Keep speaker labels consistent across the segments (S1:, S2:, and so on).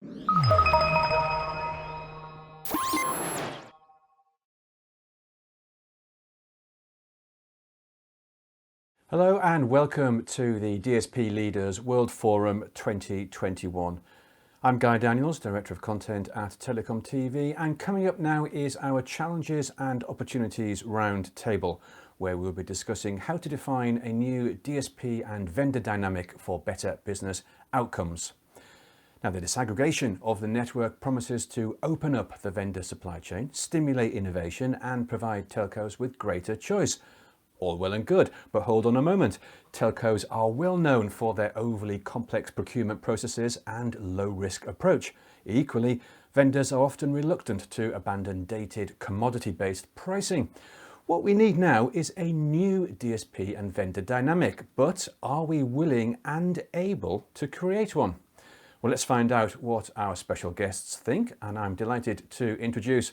S1: Hello and welcome to the DSP Leaders World Forum 2021. I'm Guy Daniels, Director of Content at TelecomTV, and coming up now is our Challenges and Opportunities Roundtable, where we'll be discussing how to define a new DSP and vendor dynamic for better business outcomes. Now, the disaggregation of the network promises to open up the vendor supply chain, stimulate innovation and provide telcos with greater choice. All well and good, but hold on a moment. Telcos are well known for their overly complex procurement processes and low-risk approach. Equally, vendors are often reluctant to abandon dated commodity-based pricing. What we need now is a new DSP and vendor dynamic, but are we willing and able to create one? Well, let's find out what our special guests think, and I'm delighted to introduce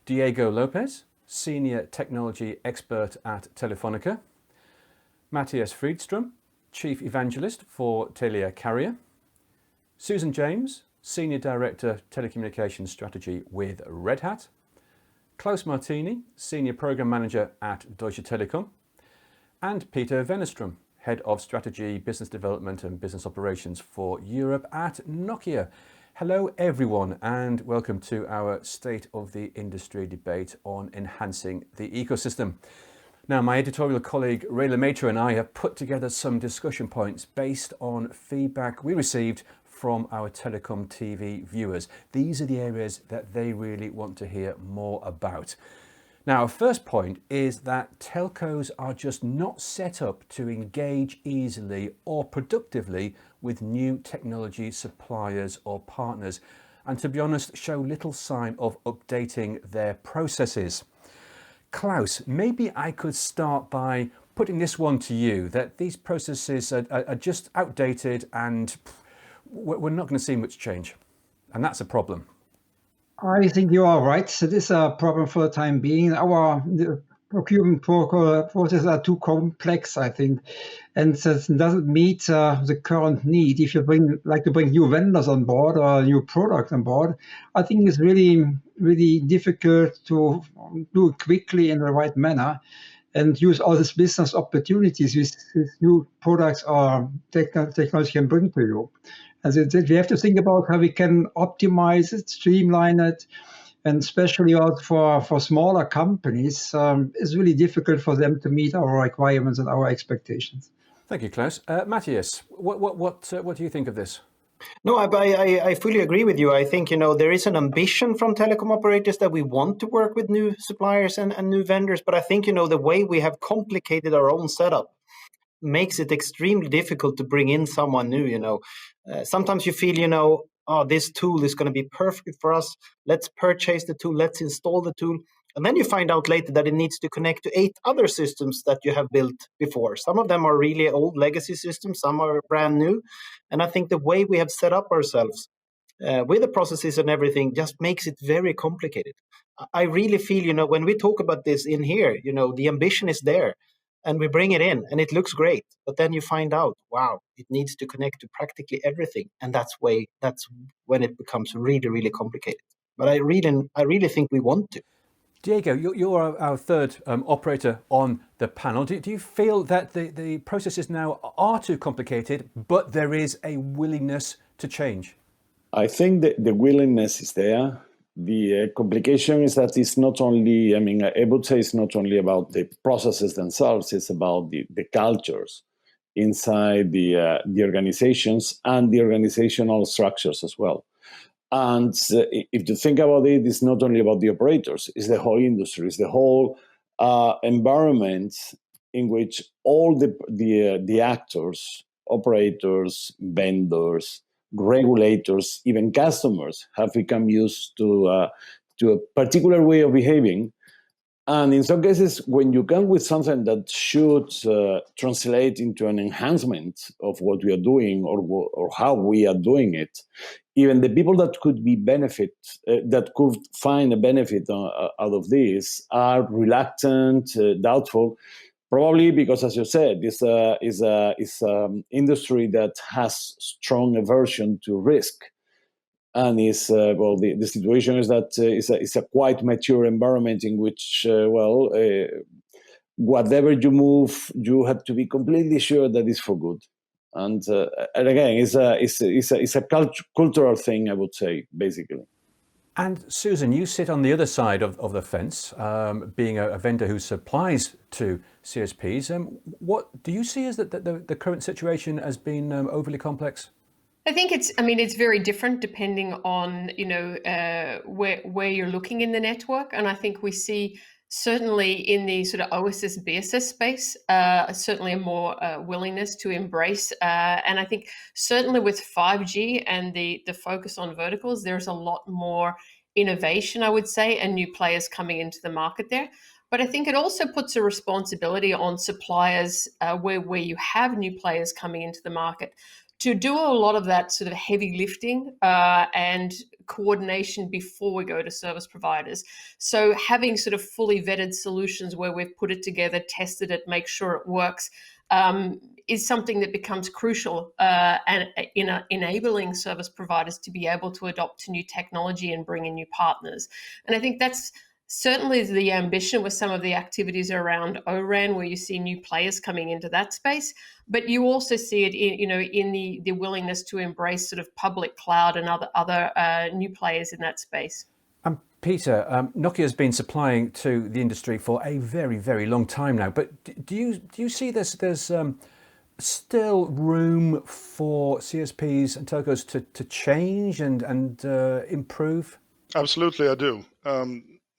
S1: Diego Lopez, Senior Technology Expert at Telefónica, Mattias Fridström, Chief Evangelist for Telia Carrier, Susan James, Senior Director Telecommunications Strategy with Red Hat, Klaus Martiny, Senior Program Manager at Deutsche Telekom, and Peter Wennerström, Head of Strategy, Business Development and Business Operations for Europe at Nokia. Hello everyone and welcome to our State of the Industry debate on enhancing the ecosystem. Now, my editorial colleague Ray Lemaitre and I have put together some discussion points based on feedback we received from our TelecomTV viewers. These are the areas that they really want to hear more about. Now, our first point is that telcos are just not set up to engage easily or productively with new technology suppliers or partners, and to be honest, show little sign of updating their processes. Klaus, maybe I could start by putting this one to you, that these processes are just outdated and we're not going to see much change, and that's a problem.
S2: I think you are right. So this is a problem for the time being. The procurement processes are too complex, I think, and so it doesn't meet the current need. If you like to bring new vendors on board or new products on board, I think it's really, really difficult to do it quickly in the right manner and use all these business opportunities with new products or technology can bring to you. And so we have to think about how we can optimize it, streamline it, and especially also for smaller companies, it's really difficult for them to meet our requirements and our expectations.
S1: Thank you, Klaus. Mattias, what do you think of this?
S3: No, I fully agree with you. I think, there is an ambition from telecom operators that we want to work with new suppliers and new vendors. But I think, the way we have complicated our own setup makes it extremely difficult to bring in someone new. Sometimes you feel, this tool is going to be perfect for us. Let's purchase the tool. Let's install the tool. And then you find out later that it needs to connect to 8 other systems that you have built before. Some of them are really old legacy systems. Some are brand new. And I think the way we have set up ourselves with the processes and everything just makes it very complicated. I really feel, when we talk about this in here, the ambition is there. And we bring it in and it looks great. But then you find out, wow, it needs to connect to practically everything. And that's when it becomes really, really complicated. But I really think we want to.
S1: Diego, you're our third operator on the panel. Do you feel that the processes now are too complicated, but there is a willingness to change?
S4: I think that the willingness is there. The complication is that it's not only, I would say it's not only about the processes themselves, it's about the cultures inside the organizations and the organizational structures as well. And if you think about it, it's not only about the operators, it's the whole industry, it's the whole environment in which all the actors, operators, vendors, regulators, even customers have become used to a particular way of behaving. And in some cases, when you come with something that should translate into an enhancement of what we are doing or how we are doing it, even the people that could find a benefit out of this are reluctant, doubtful. Probably because, as you said, it's an industry that has strong aversion to risk. And the situation is that it's a quite mature environment in which, whatever you move, you have to be completely sure that it's for good. And again, it's a cultural thing, I would say, basically.
S1: And Susan, you sit on the other side of the fence, being a vendor who supplies to CSPs. What do you see as the current situation as being overly complex?
S5: I think it's very different depending on, where you're looking in the network. And I think we see certainly in the sort of OSS, BSS space, certainly a more willingness to embrace. And I think certainly with 5G and the focus on verticals, there's a lot more innovation, I would say, and new players coming into the market there. But I think it also puts a responsibility on suppliers where you have new players coming into the market to do a lot of that sort of heavy lifting and coordination before we go to service providers. So having sort of fully vetted solutions where we've put it together, tested it, make sure it works, is something that becomes crucial and enabling service providers to be able to adopt to new technology and bring in new partners. And I think that's certainly the ambition with some of the activities around O-RAN, where you see new players coming into that space, but you also see it in the willingness to embrace sort of public cloud and other new players in that space.
S1: Peter, Nokia has been supplying to the industry for a very, very long time now. But do you see there's still room for CSPs and telcos to change and improve?
S6: Absolutely, I do.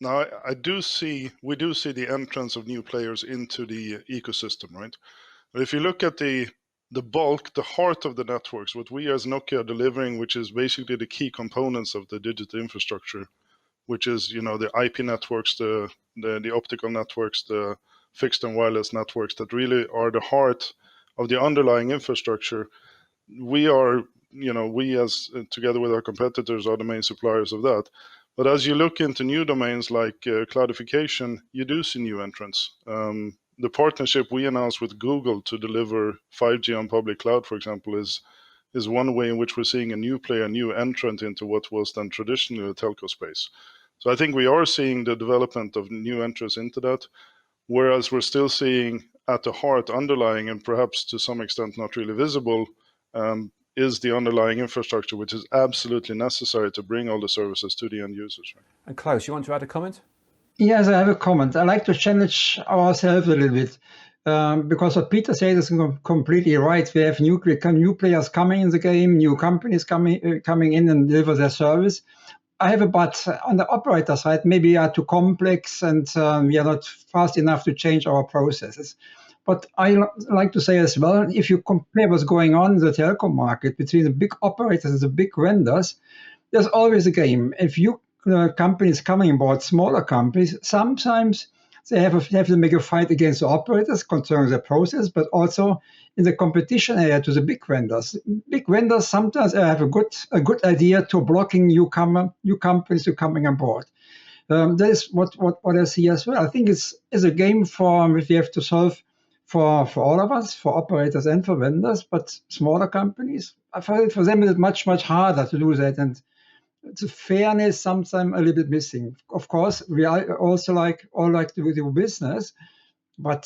S6: Now, we do see the entrance of new players into the ecosystem, right? But if you look at the bulk, the heart of the networks, what we as Nokia are delivering, which is basically the key components of the digital infrastructure, which is, the IP networks, the optical networks, the fixed and wireless networks that really are the heart of the underlying infrastructure. We are, we as together with our competitors are the main suppliers of that. But as you look into new domains like cloudification, you do see new entrants. The partnership we announced with Google to deliver 5G on public cloud, for example, is one way in which we're seeing a new player, a new entrant into what was then traditionally the telco space. So I think we are seeing the development of new entrants into that, whereas we're still seeing at the heart underlying, and perhaps to some extent not really visible, is the underlying infrastructure, which is absolutely necessary to bring all the services to the end users.
S1: And Klaus, you want to add a comment?
S2: Yes, I have a comment. I like to challenge ourselves a little bit because what Peter said is completely right. We have new players coming in the game, new companies coming in and deliver their service. I have a but on the operator side, maybe we are too complex and we are not fast enough to change our processes. But I like to say as well, if you compare what's going on in the telecom market between the big operators and the big vendors, there's always a game. If companies coming aboard, smaller companies, sometimes they have to make a fight against the operators concerning the process, but also in the competition area to the big vendors. Big vendors sometimes have a good idea to blocking new companies to coming on board. That is what I see as well. I think it's a game which we have to solve for all of us, for operators and for vendors, but smaller companies, I find it for them it's much, much harder to do that. And the fairness sometimes a little bit missing. Of course, we also all like to do business, but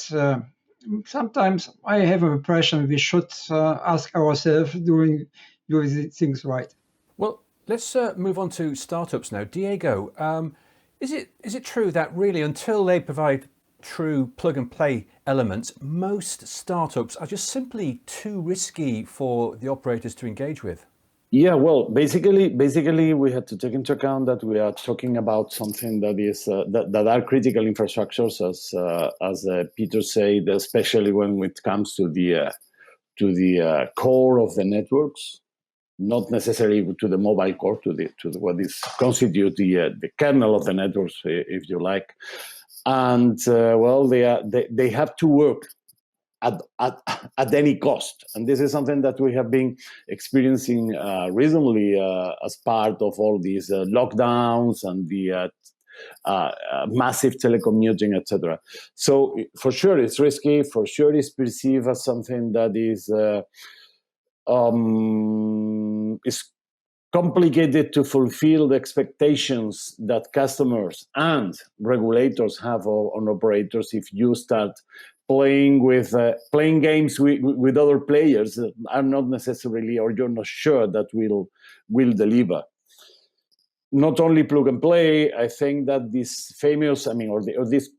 S2: sometimes I have an impression we should ask ourselves doing things right.
S1: Well, let's move on to startups now. Diego, is it true that really until they provide true plug and play elements, most startups are just simply too risky for the operators to engage with?
S4: Yeah, well, basically, we have to take into account that we are talking about something that is that are critical infrastructures, as Peter said, especially when it comes to the core of the networks, not necessarily to the mobile core, to what is constitute the kernel of the networks, if you like, and they have to work at any cost. And this is something that we have been experiencing recently as part of all these lockdowns and the massive telecommuting, etc. So for sure it's risky, for sure it's perceived as something that is complicated to fulfill the expectations that customers and regulators have on operators if you start playing games with other players that are not necessarily, or you're not sure that will deliver. Not only plug and play, I think that this famous, or this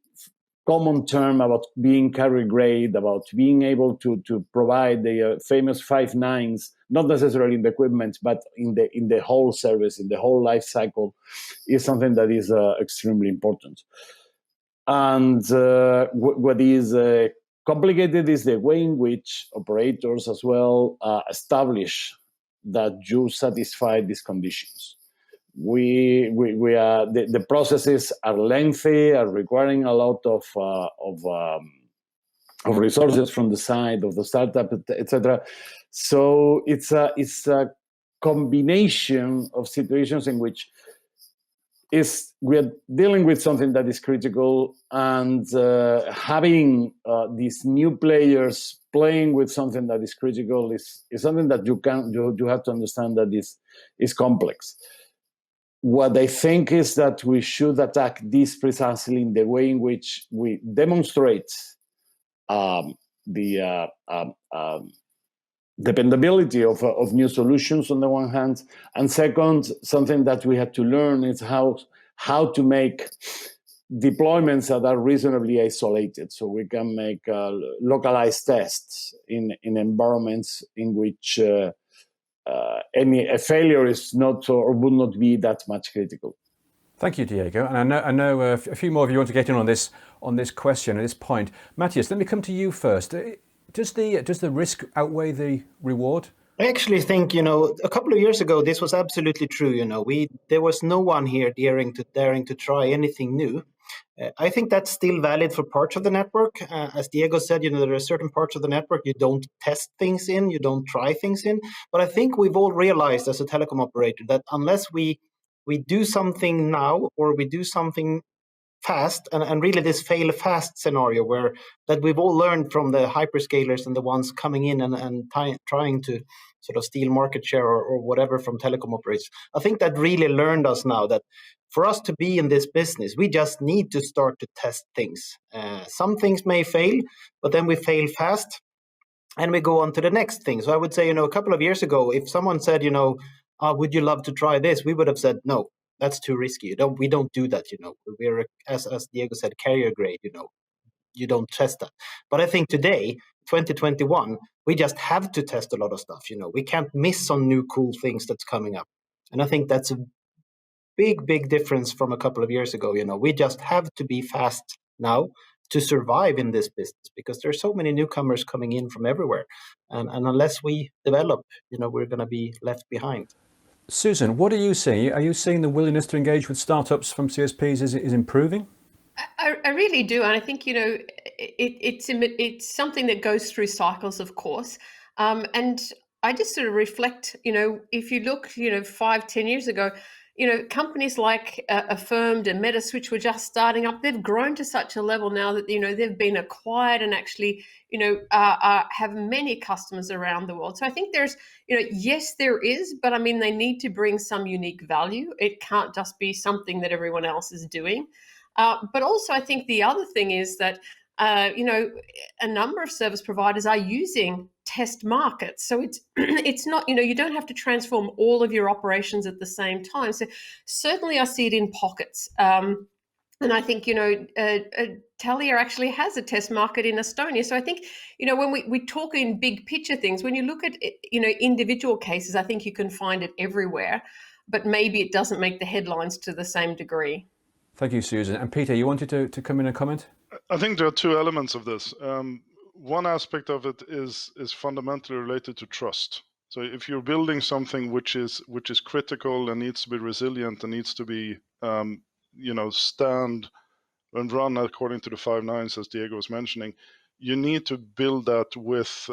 S4: common term about being carrier grade, about being able to provide the famous 5 nines, not necessarily in the equipment, but in the whole service, in the whole life cycle, is something that is extremely important. And what is complicated is the way in which operators as well establish that you satisfy these conditions. The processes are lengthy, are requiring a lot of resources from the side of the startup, etc. So it's a combination of situations in which we are dealing with something that is critical, and having these new players playing with something that is critical is something that you have to understand that is complex. What I think is that we should attack this precisely in the way in which we demonstrate the dependability of new solutions on the one hand, and second, something that we had to learn is how to make deployments that are reasonably isolated, so we can make localized tests in environments in which a failure is not or would not be that much critical.
S1: Thank you, Diego. And I know a few more of you want to get in on this question at this point. Mattias, let me come to you first. Does the risk outweigh the reward?
S3: I actually think, a couple of years ago, this was absolutely true. There was no one here daring to try anything new. I think that's still valid for parts of the network. As Diego said, there are certain parts of the network you don't test things in, you don't try things in. But I think we've all realized as a telecom operator that unless we do something now, or we do something fast, and really this fail fast scenario that we've all learned from the hyperscalers and the ones coming in and trying to sort of steal market share or whatever from telecom operators. I think that really learned us now that for us to be in this business, we just need to start to test things. Some things may fail, but then we fail fast and we go on to the next thing. So I would say, a couple of years ago, if someone said, would you love to try this? We would have said, no, that's too risky. We don't do that. We're, as Diego said, carrier grade. You don't test that. But I think today, 2021, we just have to test a lot of stuff. We can't miss on new cool things that's coming up. And I think that's a big difference from a couple of years ago. We just have to be fast now to survive in this business, because there's so many newcomers coming in from everywhere. And unless we develop, we're going to be left behind.
S1: Susan, what are you seeing? Are you seeing the willingness to engage with startups from CSPs is improving?
S5: I really do, and I think it's something that goes through cycles, of course. And I just sort of reflect, if you look, 5-10 years ago, companies like Affirmed and Metaswitch were just starting up. They've grown to such a level now that they've been acquired and actually have many customers around the world. So I think there's yes, there is, but I mean they need to bring some unique value. It can't just be something that everyone else is doing. But also I think the other thing is that a number of service providers are using test markets. So it's not, you don't have to transform all of your operations at the same time. So certainly I see it in pockets. And I think, Telia actually has a test market in Estonia. So I think, when we talk in big picture things, when you look at, individual cases, I think you can find it everywhere, but maybe it doesn't make the headlines to the same degree.
S1: Thank you, Susan. And Peter, you wanted to come in and comment?
S6: I think there are two elements of this. One aspect of it is fundamentally related to trust. So if you're building something which is critical and needs to be resilient and needs to be stand and run according to the 5 nines, as Diego was mentioning, you need to build that with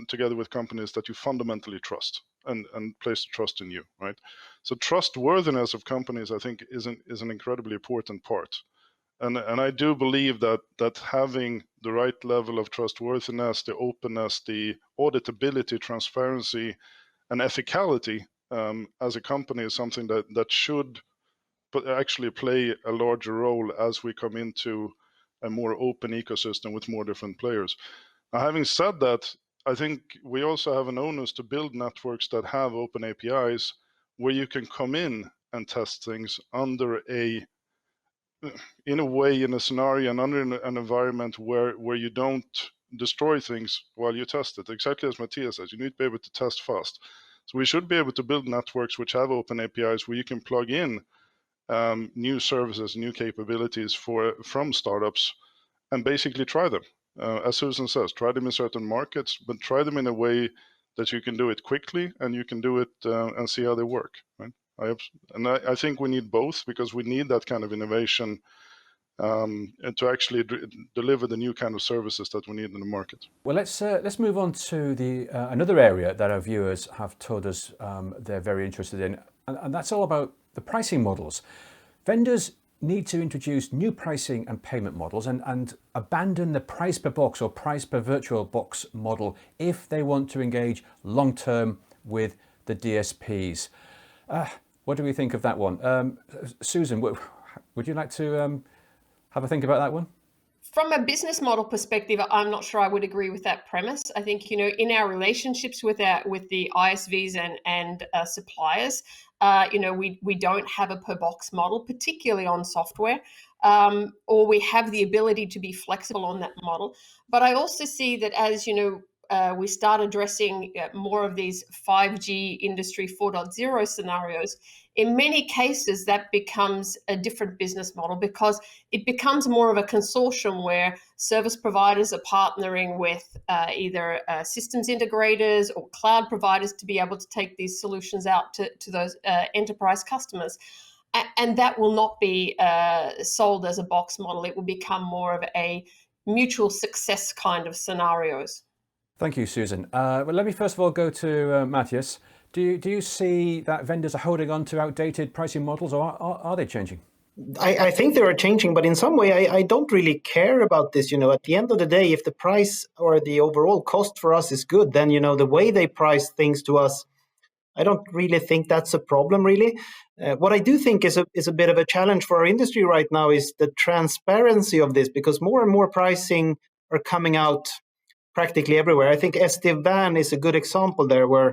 S6: together with companies that you fundamentally trust and place trust in you, right? So trustworthiness of companies, I think, is an incredibly important part. And I do believe that having the right level of trustworthiness, the openness, the auditability, transparency, and ethicality as a company is something that should actually play a larger role as we come into a more open ecosystem with more different players. Now, having said that, I think we also have an onus to build networks that have open APIs where you can come in and test things in a scenario and under an environment where you don't destroy things while you test it. Exactly as Mattias says, you need to be able to test fast. So we should be able to build networks which have open APIs where you can plug in new services, new capabilities from startups, and basically try them. As Susan says, try them in certain markets, but try them in a way that you can do it quickly and you can do it and see how they work. Right? I think we need both, because we need that kind of innovation and to actually deliver the new kind of services that we need in the market.
S1: Well, let's move on to the another area that our viewers have told us they're very interested in, and that's all about the pricing models. Vendors need to introduce new pricing and payment models and abandon the price per box or price per virtual box model if they want to engage long term with the DSPs. What do we think of that one? Susan, would you like to have a think about that one?
S5: From a business model perspective, I'm not sure I would agree with that premise. I think, in our relationships with the ISVs and suppliers, we don't have a per box model, particularly on software, or we have the ability to be flexible on that model. But I also see that as we start addressing more of these 5G Industry 4.0 scenarios, in many cases that becomes a different business model, because it becomes more of a consortium where service providers are partnering with either systems integrators or cloud providers to be able to take these solutions out to those enterprise customers. And that will not be sold as a box model. It will become more of a mutual success kind of scenarios.
S1: Thank you, Susan. Well, let me first of all go to Mattias. Do you see that vendors are holding on to outdated pricing models, or are they changing?
S3: I think they are changing, but in some way I don't really care about this. At the end of the day, if the price or the overall cost for us is good, then the way they price things to us, I don't really think that's a problem, really. What I do think is a bit of a challenge for our industry right now is the transparency of this, because more and more pricing are coming out practically everywhere. I think SD-WAN is a good example there, where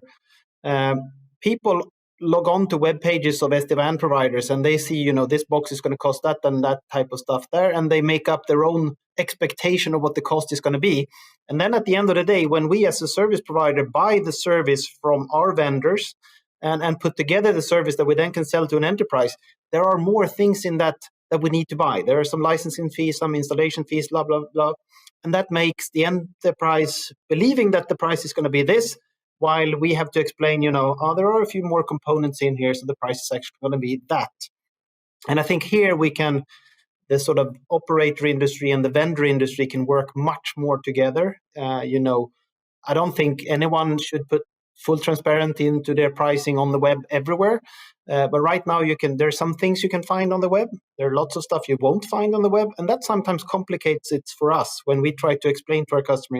S3: people log on to web pages of SD-WAN providers and they see, this box is going to cost that and that type of stuff there, and they make up their own expectation of what the cost is going to be. And then at the end of the day, when we as a service provider buy the service from our vendors and put together the service that we then can sell to an enterprise, there are more things in that we need to buy. There are some licensing fees, some installation fees, blah, blah, blah. And that makes the enterprise believing that the price is going to be this, while we have to explain, there are a few more components in here, so the price is actually going to be that. And I think here the sort of operator industry and the vendor industry can work much more together. I don't think anyone should put full transparency into their pricing on the web everywhere. But right now there's some things you can find on the web. There are lots of stuff you won't find on the web. And that sometimes complicates it for us when we try to explain to our customer,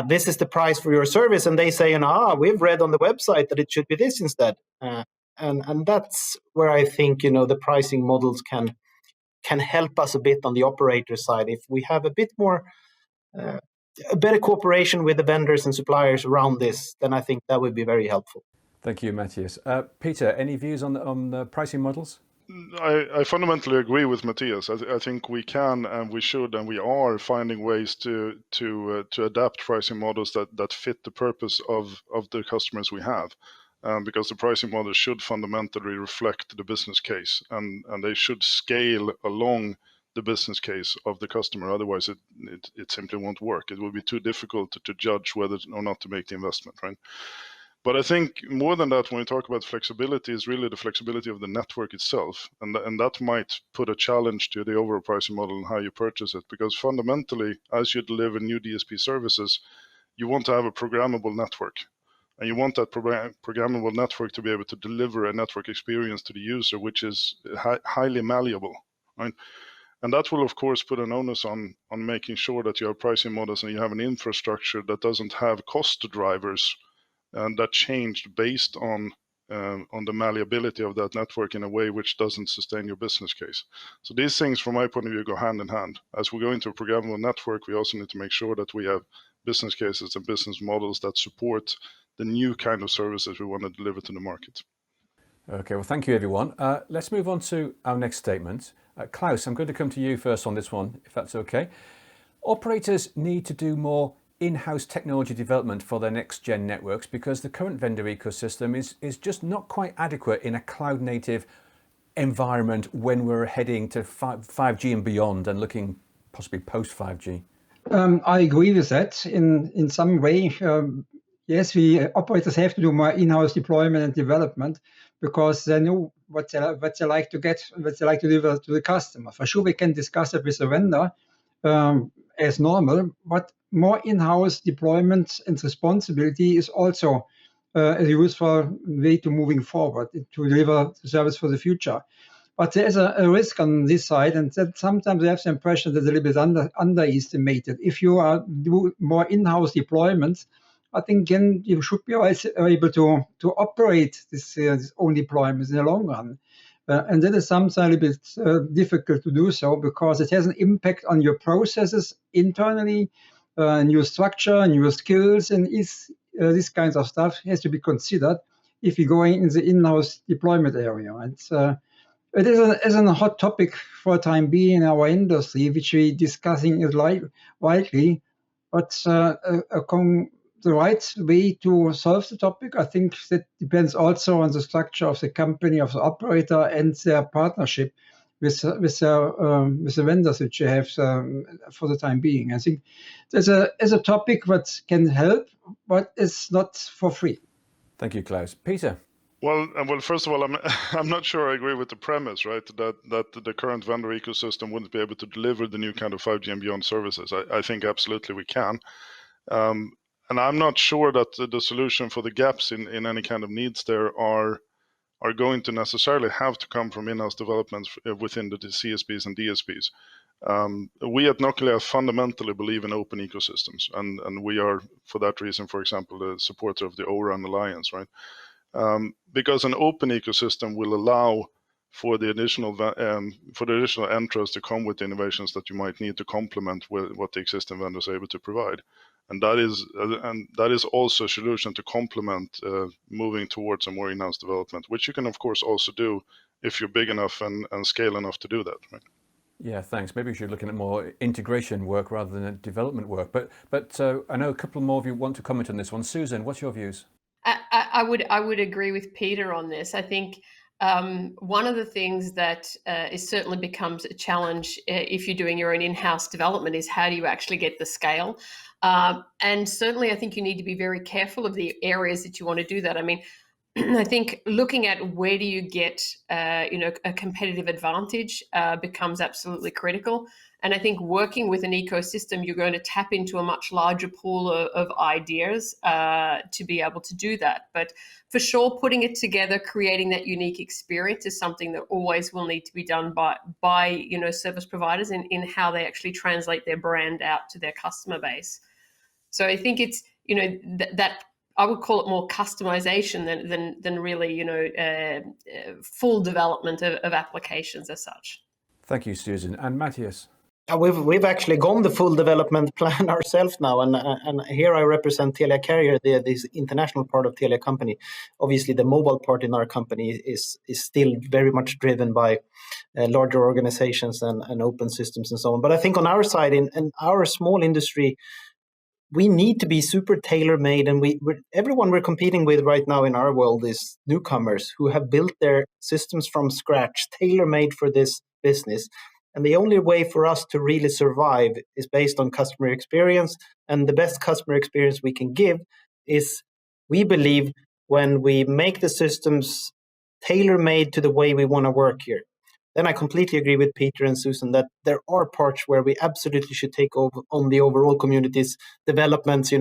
S3: this is the price for your service. And they say, we've read on the website that it should be this instead. And that's where I think, the pricing models can help us a bit on the operator side. If we have a bit more, a better cooperation with the vendors and suppliers around this, then I think that would be very helpful.
S1: Thank you, Mattias. Peter, any views on the pricing models?
S6: I fundamentally agree with Mattias. I think we can and we should and we are finding ways to adapt pricing models that fit the purpose of the customers we have, because the pricing models should fundamentally reflect the business case and they should scale along the business case of the customer. Otherwise, it simply won't work. It will be too difficult to judge whether or not to make the investment, right? But I think more than that, when we talk about flexibility, is really the flexibility of the network itself. And that might put a challenge to the overall pricing model and how you purchase it. Because fundamentally, as you deliver new DSP services, you want to have a programmable network. And you want that programmable network to be able to deliver a network experience to the user, which is highly malleable, right? And that will, of course, put an onus on making sure that you have pricing models and you have an infrastructure that doesn't have cost drivers and that changed based on the malleability of that network in a way which doesn't sustain your business case. So these things, from my point of view, go hand in hand. As we go into a programmable network, we also need to make sure that we have business cases and business models that support the new kind of services we want to deliver to the market.
S1: Okay, well, thank you, everyone. Let's move on to our next statement. Klaus, I'm going to come to you first on this one, if that's okay. Operators need to do more in-house technology development for their next-gen networks because the current vendor ecosystem is just not quite adequate in a cloud-native environment when we're heading to 5G and beyond and looking possibly post-5G.
S2: I agree with that in some way. Yes, operators have to do more in-house deployment and development because they know what they like to get, what they like to deliver to the customer. For sure, we can discuss it with the vendor as normal, but more in-house deployment and responsibility is also a useful way to moving forward to deliver the service for the future. But there's a risk on this side, and that sometimes I have the impression that it's a little bit underestimated. If you do more in-house deployments, I think then you should be able to operate this own deployments in the long run. And that is sometimes a little bit difficult to do so because it has an impact on your processes internally, new structure, new skills, and this kinds of stuff has to be considered if you're going in the in-house deployment area. And it is a hot topic for the time being in our industry, which we're discussing is widely, but the right way to solve the topic, I think that depends also on the structure of the company, of the operator, and their partnership with the vendors which you have for the time being. I think there's a topic that can help, but it's not for free.
S1: Thank you, Klaus. Peter.
S6: Well, first of all, I'm not sure I agree with the premise, right? That the current vendor ecosystem wouldn't be able to deliver the new kind of 5G and beyond services. I think absolutely we can. And I'm not sure that the solution for the gaps in any kind of needs there are going to necessarily have to come from in-house developments within the CSPs and DSPs. We at Nokia fundamentally believe in open ecosystems, and we are, for that reason, for example, the supporter of the O-RAN Alliance, right? Because an open ecosystem will allow for the additional entrants to come with innovations that you might need to complement with what the existing vendors are able to provide. And that is also a solution to complement moving towards a more in-house development, which you can of course also do if you're big enough and scale enough to do that. Right?
S1: Yeah, thanks. Maybe we should look at more integration work rather than development work. But I know a couple more of you want to comment on this one. Susan, what's your views?
S5: I would agree with Peter on this. I think one of the things that is certainly becomes a challenge if you're doing your own in-house development is how do you actually get the scale? And certainly I think you need to be very careful of the areas that you want to do that. I mean, I think looking at where do you get a competitive advantage becomes absolutely critical. And I think working with an ecosystem, you're going to tap into a much larger pool of ideas to be able to do that. But for sure, putting it together, creating that unique experience is something that always will need to be done by service providers in how they actually translate their brand out to their customer base. So I think it's that I would call it more customization than really full development of applications as such.
S1: Thank you, Susan. And Mattias.
S3: We've actually gone the full development plan ourselves now, and here I represent Telia Carrier, this international part of Telia company. Obviously, the mobile part in our company is still very much driven by larger organizations and open systems and so on. But I think on our side, in our small industry, we need to be super tailor-made, and everyone we're competing with right now in our world is newcomers who have built their systems from scratch, tailor-made for this business. And the only way for us to really survive is based on customer experience. And the best customer experience we can give is, we believe, when we make the systems tailor-made to the way we want to work here. Then I completely agree with Peter and Susan that there are parts where we absolutely should take over on the overall community's developments,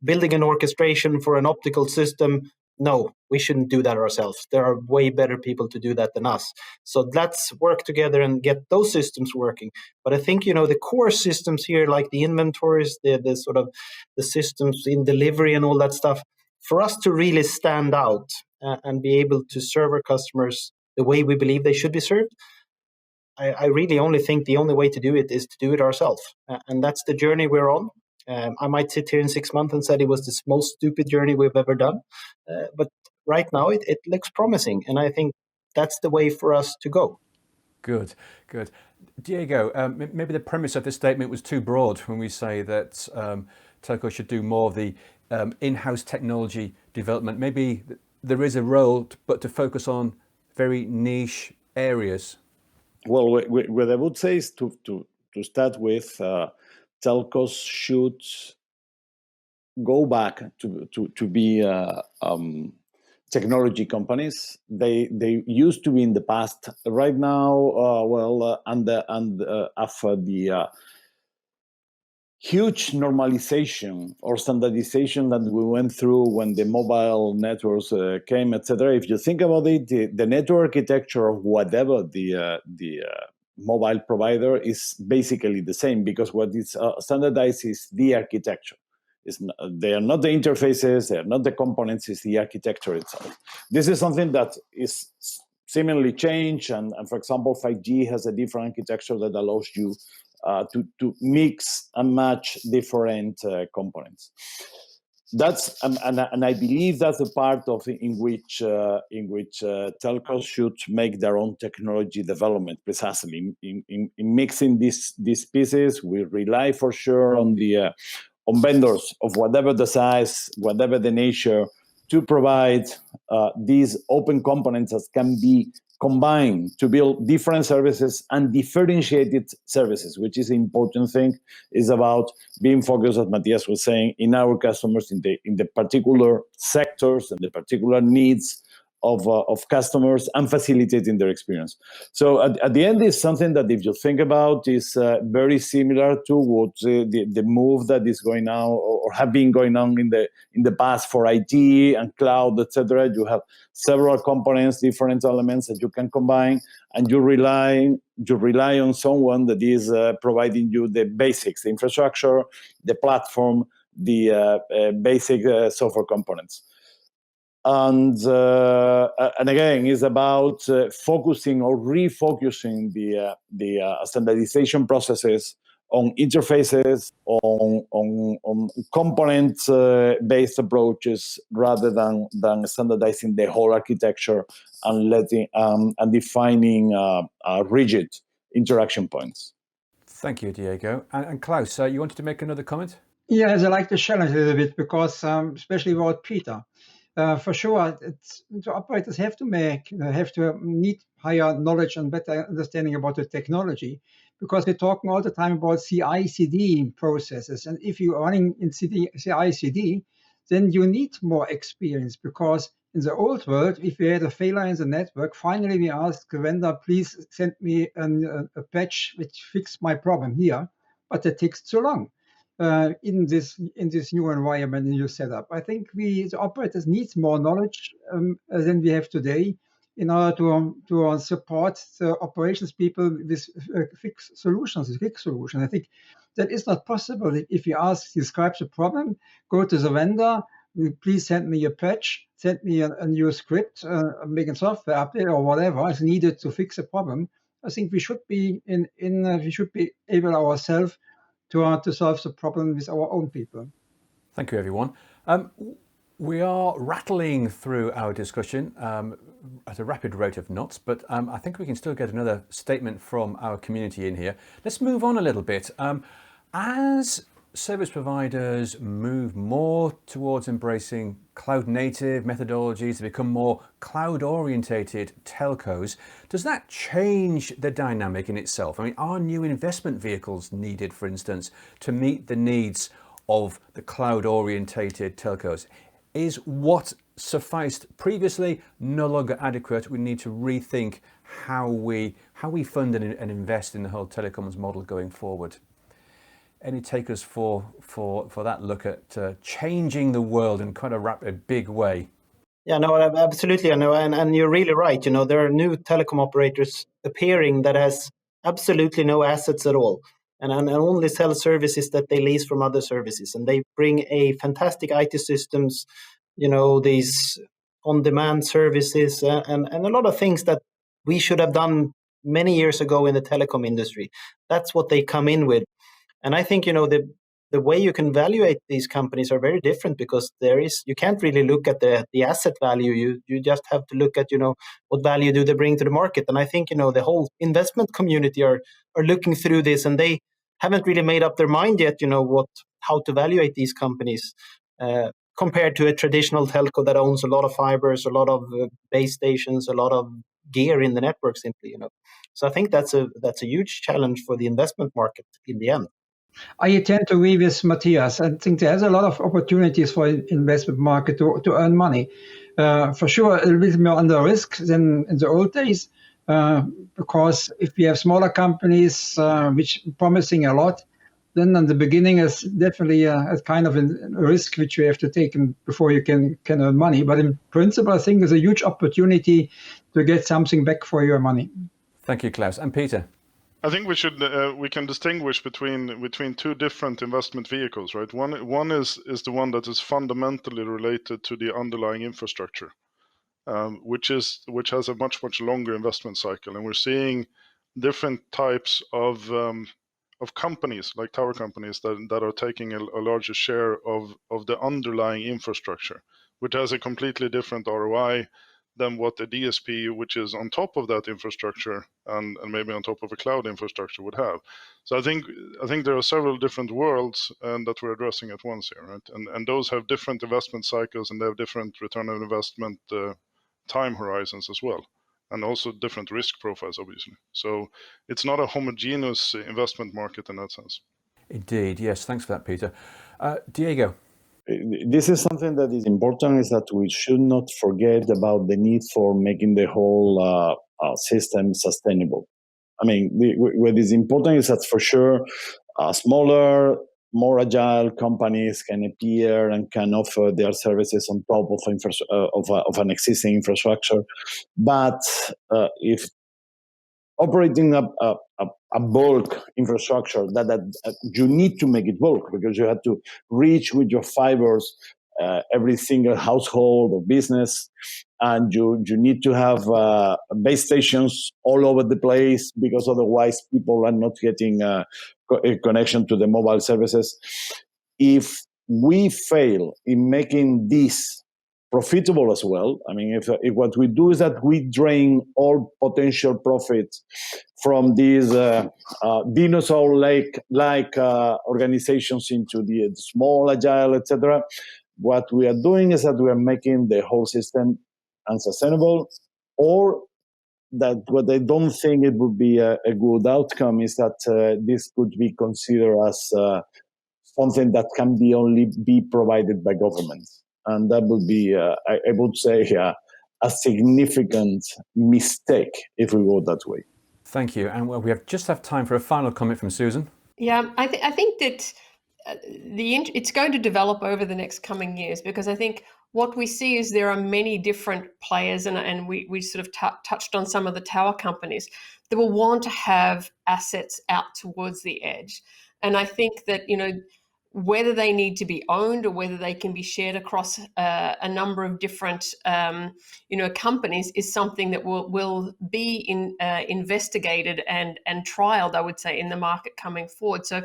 S3: building an orchestration for an optical system. No, we shouldn't do that ourselves. There are way better people to do that than us. So let's work together and get those systems working. But I think, the core systems here, like the inventories, the systems in delivery and all that stuff, for us to really stand out and be able to serve our customers the way we believe they should be served, I really only think the only way to do it is to do it ourselves. And that's the journey we're on. I might sit here in 6 months and say it was the most stupid journey we've ever done. But right now it looks promising. And I think that's the way for us to go.
S1: Good. Diego, maybe the premise of this statement was too broad when we say that telco should do more of the in-house technology development. Maybe there is a role, but to focus on very niche areas.
S4: Well, what I would say is to start with, telcos should go back to be technology companies. They used to be in the past. Right now, after the huge normalization or standardization that we went through when the mobile networks came, etc. If you think about it, the network architecture of whatever the mobile provider is basically the same, because what is standardized is the architecture. They are not the interfaces, they are not the components, it's the architecture itself. This is something that is seemingly changed, and for example, 5G has a different architecture that allows you to mix and match different components. That's and I believe that's a part of in which telcos should make their own technology development, precisely in mixing these pieces. We rely for sure on on vendors of whatever the size, whatever the nature, to provide these open components that can be combined to build different services and differentiated services, which is an important thing, is about being focused, as Mattias was saying, in our customers, in the particular sectors and the particular needs of customers, and facilitating their experience. So at the end, is something that, if you think about, is very similar to what the move that is going now or have been going on in the past for IT and cloud, etc. You have several components, different elements that you can combine, and you rely on someone that is providing you the basics, the infrastructure, the platform, the basic software components. And again, it's about focusing or refocusing the standardization processes on interfaces, on component-based approaches, rather than standardizing the whole architecture and defining rigid interaction points.
S1: Thank you, Diego. And Klaus, you wanted to make another comment?
S2: Yes, I like to challenge a little bit, because especially about Peter. For sure, the operators have to need higher knowledge and better understanding about the technology, because we're talking all the time about CI/CD processes. And if you're running in CI/CD, then you need more experience, because in the old world, if we had a failure in the network, finally we asked the vendor, please send me a patch which fixes my problem here, but it takes too long. In this new environment, new setup, I think the operators need more knowledge than we have today in order to support the operations people with quick solutions. I think that is not possible. If you describe the problem, go to the vendor, please send me a patch, send me a new script, make a software update or whatever is needed to fix a problem. I think we should be we should be able ourselves to solve the problem with our own people.
S1: Thank you, everyone. We are rattling through our discussion at a rapid rate of knots, but I think we can still get another statement from our community in here. Let's move on a little bit. As service providers move more towards embracing cloud-native methodologies to become more cloud-orientated telcos, does that change the dynamic in itself? I mean, are new investment vehicles needed, for instance, to meet the needs of the cloud-orientated telcos? Is what sufficed previously no longer adequate? We need to rethink how we fund and invest in the whole telecoms model going forward. Any takers for that look at changing the world in quite a big way?
S3: Yeah, no, absolutely. I know, and you're really right. You know, there are new telecom operators appearing that has absolutely no assets at all, and only sell services that they lease from other services, and they bring a fantastic IT systems, these on-demand services and a lot of things that we should have done many years ago in the telecom industry. That's what they come in with. And I think, the way you can evaluate these companies are very different, because you can't really look at the asset value. You just have to look at, what value do they bring to the market. And I think, the whole investment community are looking through this, and they haven't really made up their mind yet, how to evaluate these companies compared to a traditional telco that owns a lot of fibers, a lot of base stations, a lot of gear in the network simply, So I think that's a huge challenge for the investment market in the end.
S2: I tend to agree with Mattias. I think there's a lot of opportunities for investment market to earn money. For sure, a little bit more under risk than in the old days, because if we have smaller companies which promising a lot, then in the beginning is definitely a kind of a risk which you have to take before you can earn money. But in principle, I think there's a huge opportunity to get something back for your money.
S1: Thank you, Klaus. And Peter?
S6: I think we can distinguish between two different investment vehicles, right? One is the one that is fundamentally related to the underlying infrastructure, which has a much longer investment cycle, and we're seeing different types of companies like tower companies that are taking a larger share of the underlying infrastructure, which has a completely different ROI than what the DSP, which is on top of that infrastructure and maybe on top of a cloud infrastructure, would have. So I think there are several different worlds that we're addressing at once here, right? And those have different investment cycles, and they have different return on investment time horizons as well, and also different risk profiles, obviously. So it's not a homogeneous investment market in that sense.
S1: Indeed, yes. Thanks for that, Peter. Diego?
S4: This is something that is important, is that we should not forget about the need for making the whole system sustainable. I mean, what is important is that for sure, smaller, more agile companies can appear and can offer their services on top of an existing infrastructure. But if operating a bulk infrastructure that you need to make it bulk, because you have to reach with your fibers every single household or business, and you need to have base stations all over the place, because otherwise people are not getting a connection to the mobile services. If we fail in making this profitable as well, I mean, if what we do is that we drain all potential profit from these dinosaur-like organizations into the small, agile, etc., what we are doing is that we are making the whole system unsustainable. Or that what I don't think it would be a good outcome is that this could be considered as something that can only be provided by governments. And that would be, I would say, a significant mistake if we go that way.
S1: Thank you. And we just have time for a final comment from Susan.
S5: Yeah, I think that it's going to develop over the next coming years, because I think what we see is there are many different players, and we sort of touched on some of the tower companies that will want to have assets out towards the edge. And I think that, whether they need to be owned or whether they can be shared across a number of different, companies is something that will be investigated and trialed, I would say, in the market coming forward. So,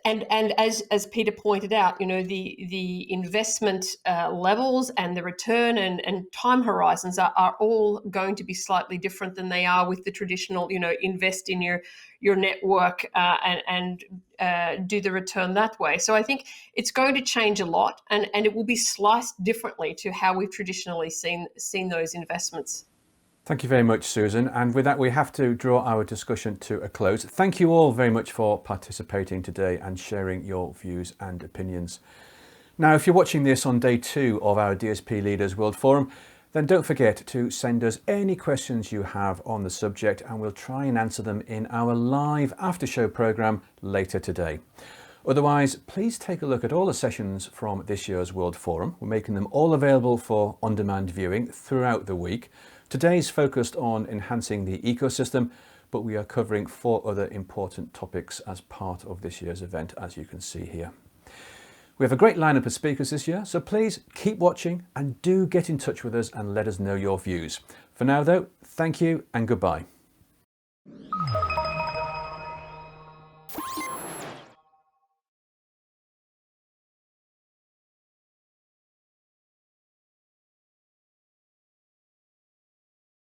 S5: and as Peter pointed out, the investment levels and the return and time horizons are all going to be slightly different than they are with the traditional, invest in your network and do the return that way. So I think it's going to change a lot, and it will be sliced differently to how we've traditionally seen those investments.
S1: Thank you very much, Susan. And with that, we have to draw our discussion to a close. Thank you all very much for participating today and sharing your views and opinions. Now, if you're watching this on day 2 of our DSP Leaders World Forum, then don't forget to send us any questions you have on the subject, and we'll try and answer them in our live after show programme later today. Otherwise, please take a look at all the sessions from this year's World Forum. We're making them all available for on-demand viewing throughout the week. Today's focused on enhancing the ecosystem, but we are covering 4 other important topics as part of this year's event, as you can see here. We have a great lineup of speakers this year, so please keep watching and do get in touch with us and let us know your views. For now though, thank you and goodbye.